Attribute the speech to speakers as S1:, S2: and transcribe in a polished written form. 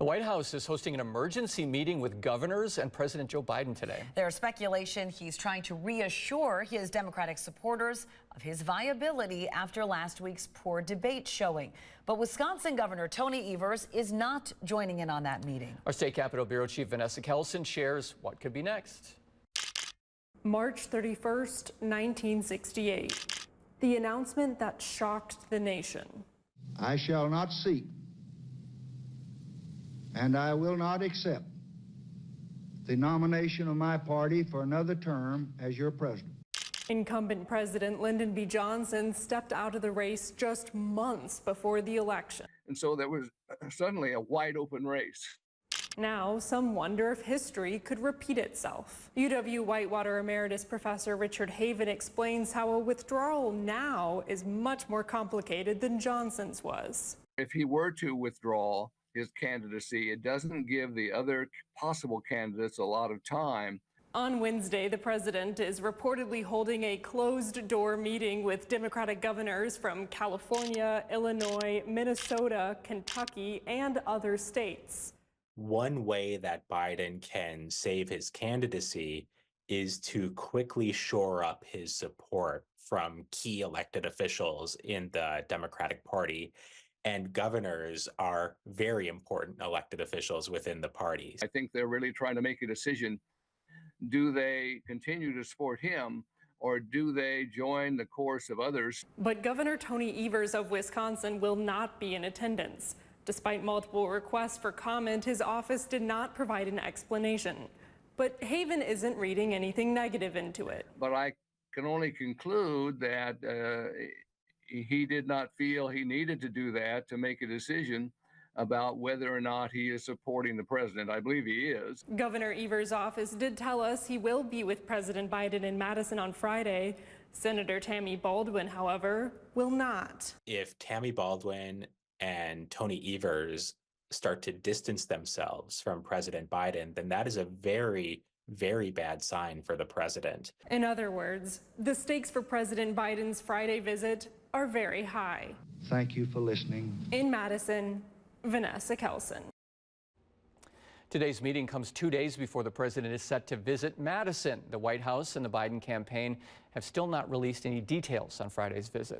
S1: The White House is hosting an emergency meeting with governors and President Joe Biden today.
S2: There's speculation he's trying to reassure his Democratic supporters of his viability after last week's poor debate showing. But Wisconsin Governor Tony Evers is not joining in on that meeting.
S1: Our State Capitol Bureau Chief Vanessa Kelsson shares what could be next.
S3: March 31st, 1968. The announcement that shocked the nation.
S4: I shall not seek and I will not accept the nomination of my party for another term as your president.
S3: Incumbent President Lyndon B. Johnson stepped out of the race just months before the election.
S5: And so there was suddenly a wide open race.
S3: Now, some wonder if history could repeat itself. UW-Whitewater Emeritus Professor Richard Haven explains how a withdrawal now is much more complicated than Johnson's was.
S5: If he were to withdraw his candidacy, it doesn't give the other possible candidates a lot of time.
S3: On Wednesday, the president is reportedly holding a closed-door meeting with Democratic governors from California, Illinois, Minnesota, Kentucky, and other states.
S6: One way that Biden can save his candidacy is to quickly shore up his support from key elected officials in the Democratic Party. And governors are very important elected officials within the parties.
S5: I think they're really trying to make a decision. Do they continue to support him, or do they join the course of others?
S3: But Governor Tony Evers of Wisconsin will not be in attendance. Despite multiple requests for comment, his office did not provide an explanation. But Haven isn't reading anything negative into it.
S5: But I can only conclude that he did not feel he needed to do that to make a decision about whether or not he is supporting the president. I believe he is.
S3: Governor Evers' office did tell us he will be with President Biden in Madison on Friday. Senator Tammy Baldwin, however, will not.
S6: If Tammy Baldwin and Tony Evers start to distance themselves from President Biden, then that is a very, very bad sign for the president.
S3: In other words, the stakes for President Biden's Friday visit are very high.
S4: Thank you for listening.
S3: In Madison, Vanessa Kelsson.
S1: Today's meeting comes 2 days before the president is set to visit Madison. The White House and the Biden campaign have still not released any details on Friday's visit.